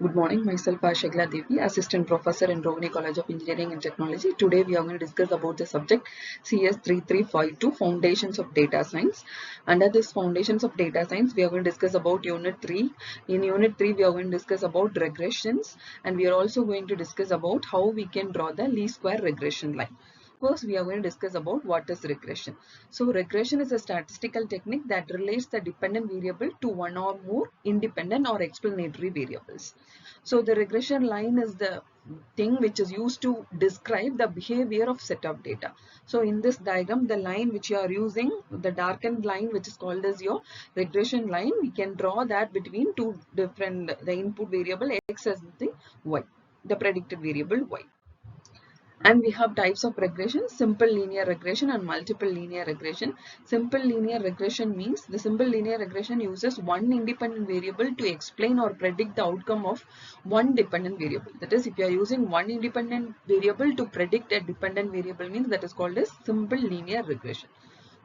Good morning, myself Ashagla Devi, Assistant Professor in Rohini College of Engineering and Technology. Today we are going to discuss about the subject CS3352 Foundations of Data Science. Under this Foundations of Data Science, we are going to discuss about Unit 3. In Unit 3, we are going to discuss about regressions, and we are also going to discuss about how we can draw the least square regression line. First, we are going to discuss about what is regression. So, regression is a statistical technique that relates the dependent variable to one or more independent or explanatory variables. So, the regression line is the thing which is used to describe the behavior of set of data. So, in this diagram, the line which you are using, the darkened line which is called as your regression line, we can draw that between two different, the input variable x as the y, the predicted variable y. And we have types of regression: simple linear regression and multiple linear regression. Simple linear regression means the simple linear regression uses one independent variable to explain or predict the outcome of one dependent variable. That is, if you are using one independent variable to predict a dependent variable, means that is called as simple linear regression.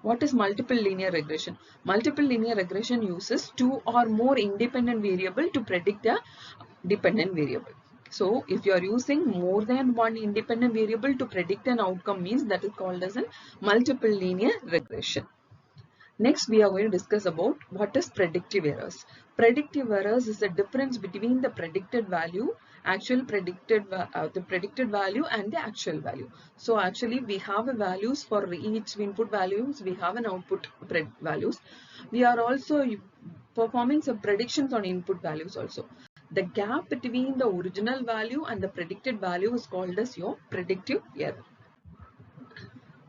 What is multiple linear regression? Multiple linear regression uses two or more independent variable to predict a dependent variable. So if you are using more than one independent variable to predict an outcome, means that is called as a multiple linear regression. Next, we are going to discuss about what is predictive errors. Predictive errors is the difference between the predicted value, the predicted value and the actual value. So actually we have a values for each input values, we have an output values. We are also performing some predictions on input values also. The gap between the original value and the predicted value is called as your predictive error.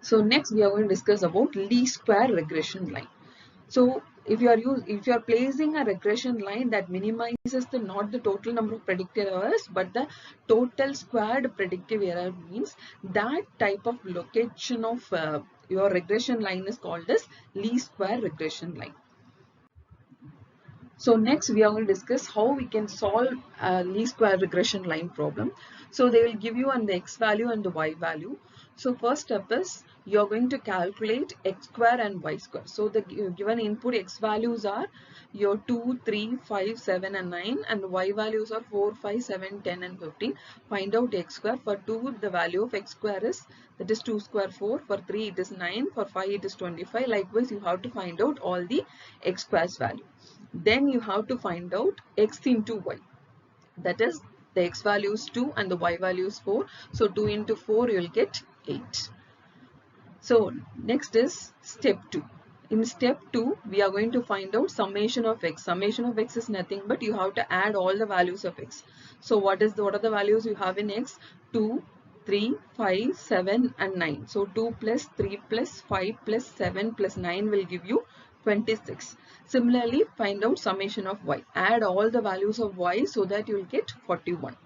So next we are going to discuss about least square regression line. So if you are placing a regression line that minimizes not the total number of predicted errors but the total squared predictive error, means that type of location of your regression line is called as least square regression line. So next we are going to discuss how we can solve a least square regression line problem. So they will give you an x value and the y value. So first step is you are going to calculate x square and y square. So the given input x values are your 2, 3, 5, 7 and 9, and the y values are 4, 5, 7, 10 and 15. Find out x square. For 2 the value of x square is, that is 2 square 4, for 3 it is 9, for 5 it is 25. Likewise you have to find out all the x squares value. Then you have to find out x into y. That is, the x value is 2 and the y value is 4. So 2 into 4 you will get 8. So next is step 2. In step 2 we are going to find out summation of x. Summation of x is nothing but you have to add all the values of x. So what are the values you have in x? 2, 3, 5, 7 and 9. So 2 plus 3 plus 5 plus 7 plus 9 will give you 26. Similarly, find out summation of y. Add all the values of y so that you will get 41.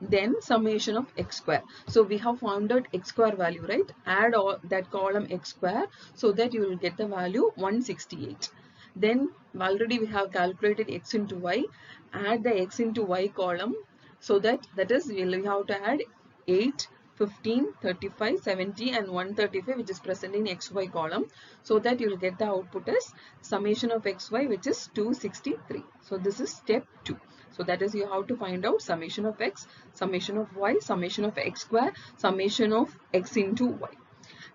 Then summation of x square. So we have found out x square value, right? Add all that column x square so that you will get the value 168. Then already we have calculated x into y. Add the x into y column so that is we have to add 8, 15, 35, 70 and 135 which is present in xy column, so that you will get the output as summation of xy, which is 263. So this is step 2. So that is, you have to find out summation of x, summation of y, summation of x square, summation of x into y.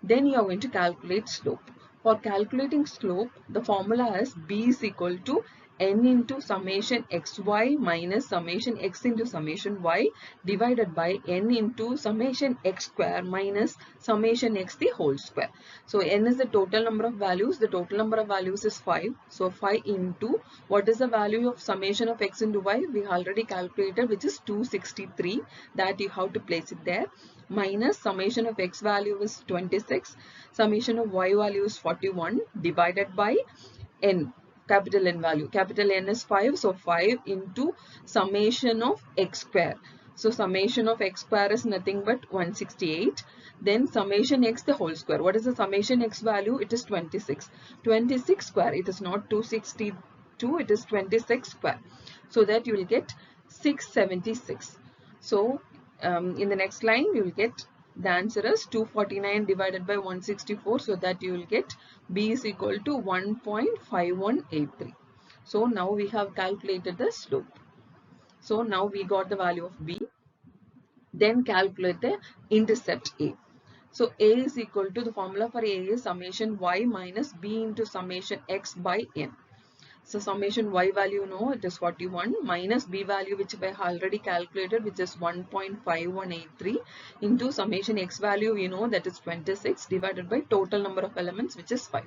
Then you are going to calculate slope. For calculating slope, the formula is b is equal to n into summation xy minus summation x into summation y divided by n into summation x square minus summation x the whole square. So n is the total number of values. The total number of values is 5. So 5 into, what is the value of summation of x into y? We already calculated, which is 263. That you have to place it there. Minus summation of x value is 26. Summation of y value is 41 divided by n. Capital N value. Capital N is 5. So 5 into summation of x square. So summation of x square is nothing but 168. Then summation x the whole square. What is the summation x value? It is 26. 26 square. It is not 262. It is 26 square. So that you will get 676. So in the next line you will get the answer is 249 divided by 164, so that you will get b is equal to 1.5183. So now we have calculated the slope. So now we got the value of B. Then calculate the intercept A. So A is equal to, the formula for A is summation y minus B into summation x by n. So summation y value, no, it is 41, minus B value which we have already calculated, which is 1.5183, into summation x value, we know that is 26, divided by total number of elements, which is 5.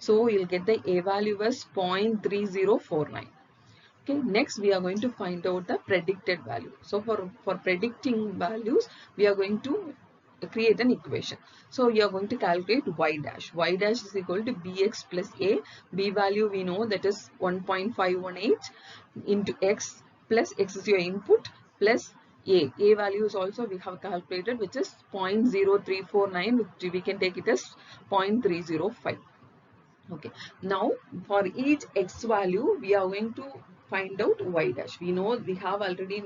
So you'll get the A value as 0.3049. Okay, next we are going to find out the predicted value. So for predicting values, we are going to create an equation. So you are going to calculate y dash. Y dash is equal to bx plus a. B value we know, that is 1.518 into x, plus x is your input, plus a. A value is also we have calculated, which is 0.0349, which we can take it as 0.305. Okay, now for each x value, we are going to find out y dash. We know we have already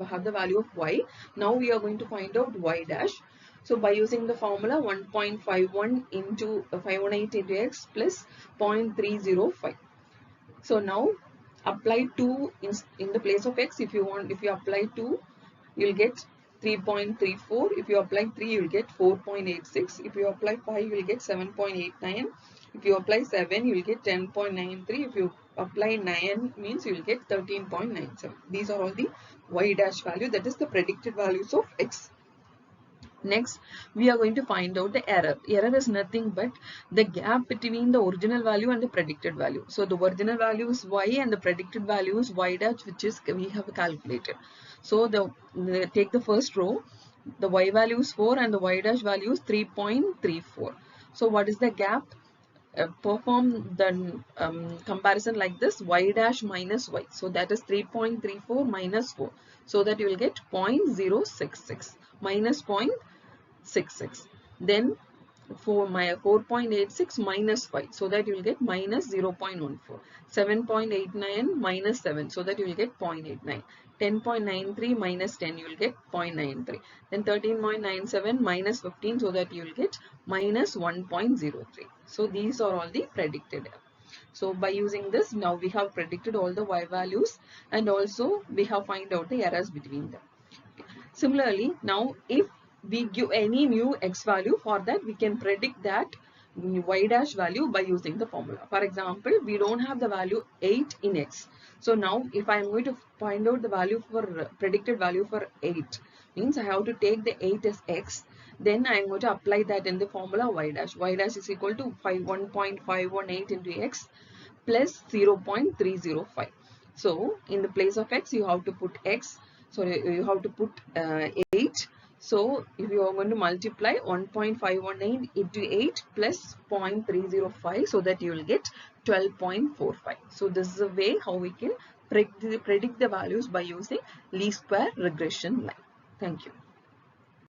have the value of y. Now we are going to find out y dash. So by using the formula 1.51 into 518 into x plus 0.305. So now apply 2 in the place of x. If you apply 2, you'll get 3.34. If you apply 3, you'll get 4.86. If you apply 5, you'll get 7.89. If you apply 7, you'll get 10.93. If you apply 9, means you'll get 13.97. These are all the y dash value, that is the predicted values of x. Next, we are going to find out the error. Error is nothing but the gap between the original value and the predicted value. So the original value is y and the predicted value is y dash, which is we have calculated. So take the first row, the y value is 4 and the y dash value is 3.34. So what is the gap? Perform the comparison like this: y dash minus y. So that is 3.34 minus 4. So that you will get 0.066 minus 0.66. Then for my 4.86 minus 5. So that you will get minus 0.14. 7.89 minus 7. So that you will get 0.89. 10.93 minus 10, you will get 0.93. Then 13.97 minus 15, so that you will get minus 1.03. So these are all the predicted. So by using this, now we have predicted all the y values, and also we have find out the errors between them. Similarly, now if we give any new x value, for that we can predict that y dash value by using the formula. For example, we don't have the value 8 in x. So now if I am going to find out the value for predicted value for 8, means I have to take the 8 as x, then I am going to apply that in the formula y dash. Y dash is equal to 1.518 into x plus 0.305. So in the place of x, you have to put x. So you have to put 8. So if you are going to multiply 1.518 into 8 plus 0.305, so that you will get 12.45. So this is a way how we can predict the values by using least square regression line. Thank you.